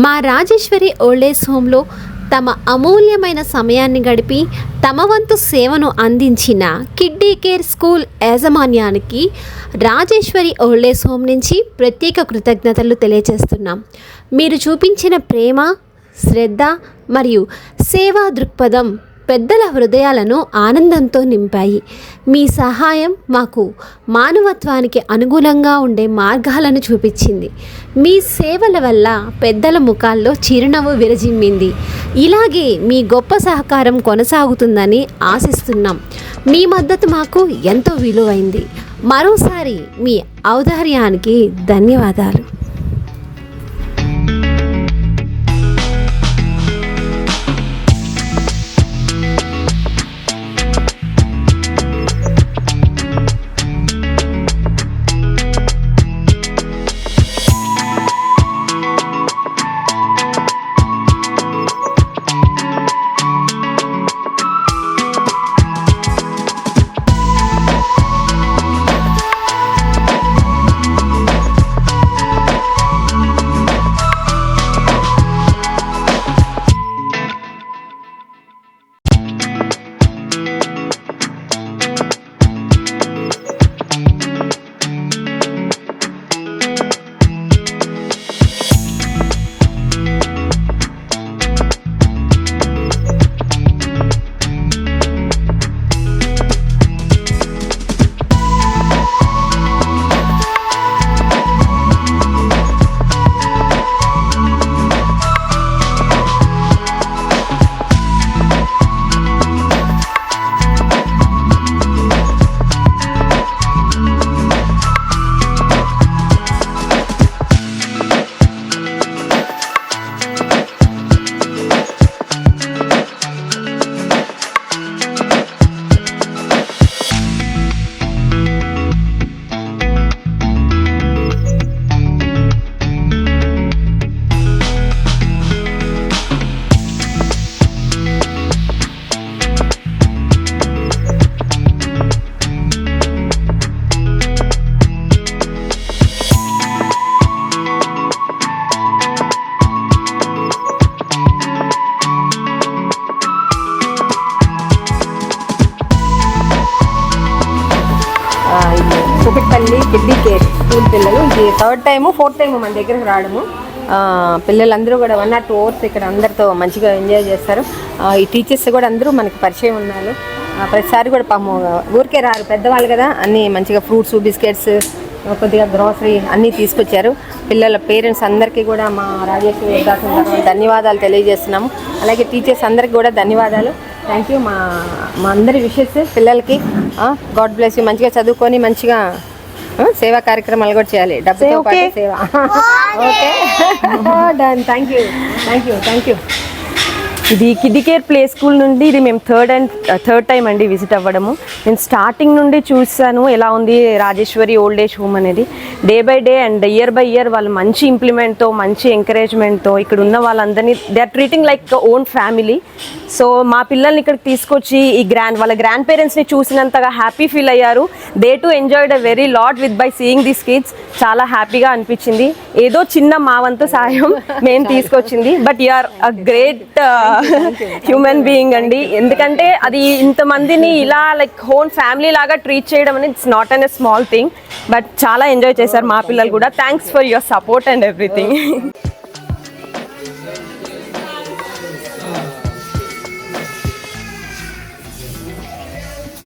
మా రాజేశ్వరి ఓల్డేజ్ హోమ్లో తమ అమూల్యమైన సమయాన్ని గడిపి తమ వంతు సేవను అందించిన కిడ్డీ కేర్ స్కూల్ యాజమాన్యానికి రాజేశ్వరి ఓల్డేజ్ హోమ్ నుంచి ప్రత్యేక కృతజ్ఞతలు తెలియజేస్తున్నాం. మీరు చూపించిన ప్రేమ, శ్రద్ధ మరియు సేవా దృక్పథం పెద్దల హృదయాలను ఆనందంతో నింపాయి. మీ సహాయం మాకు మానవత్వానికి అనుగుణంగా ఉండే మార్గాలను చూపించింది. మీ సేవల వల్ల పెద్దల ముఖాల్లో చిరునవ్వు విరజిమ్మింది. ఇలాగే మీ గొప్ప సహకారం కొనసాగుతుందని ఆశిస్తున్నాం. మీ మద్దతు మాకు ఎంతో విలువైంది. మరోసారి మీ ఔదార్యానికి ధన్యవాదాలు. కుకట్పల్లి కిడ్డీ కేర్ స్కూల్ పిల్లలు ఇది థర్డ్ టైము ఫోర్త్ టైము మన దగ్గరకు రావడము. పిల్లలందరూ కూడా 1 or 2 hours ఇక్కడ అందరితో మంచిగా ఎంజాయ్ చేస్తారు. ఈ టీచర్స్ కూడా అందరూ మనకి పరిచయం ఉన్నారు. ప్రతిసారి కూడా పాము ఊరికే రారు, పెద్దవాళ్ళు కదా, అన్నీ మంచిగా ఫ్రూట్స్, బిస్కెట్స్, కొద్దిగా గ్రోసరీ అన్నీ తీసుకొచ్చారు. పిల్లల పేరెంట్స్ అందరికీ కూడా మా రాజేశ్వరి దాసు ధన్యవాదాలు తెలియజేస్తున్నాము. అలాగే టీచర్స్ అందరికీ కూడా ధన్యవాదాలు. Thank you. మా అందరి విషెస్ పిల్లలకి గాడ్ బ్లెస్ యూ. మంచిగా చదువుకొని మంచిగా సేవా కార్యక్రమాలు కూడా చేయాలి. డబ్బుతో పాటు సేవ. Okay done. Thank you. ఇది కిడ్డీ కేర్ ప్లే స్కూల్ నుండి ఇది మేము థర్డ్ టైం అండి విజిట్ అవ్వడము. నేను స్టార్టింగ్ నుండి చూసాను ఎలా ఉంది రాజేశ్వరి ఓల్డ్ ఏజ్ హోమ్ అనేది. Day by day and year by year వాళ్ళు మంచి ఇంప్లిమెంట్తో, మంచి ఎంకరేజ్మెంట్తో ఇక్కడ ఉన్న వాళ్ళందరినీ they are treating like own family. So మా పిల్లల్ని ఇక్కడికి తీసుకొచ్చి వాళ్ళ గ్రాండ్ పేరెంట్స్ని చూసినంతగా హ్యాపీ ఫీల్ అయ్యారు. They too enjoyed a very lot with by seeing this kids. చాలా హ్యాపీగా అనిపించింది. ఏదో చిన్న మా వంతు సాయం మేము తీసుకొచ్చింది. But you are a great human being అండి. ఎందుకంటే అది ఇంతమందిని ఇలా లైక్ హోన్ ఫ్యామిలీ లాగా ట్రీట్ చేయడం అనేది it's not an a small thing. But చాలా ఎంజాయ్ చేశారు మా పిల్లలు కూడా. Thanks for your support and everything.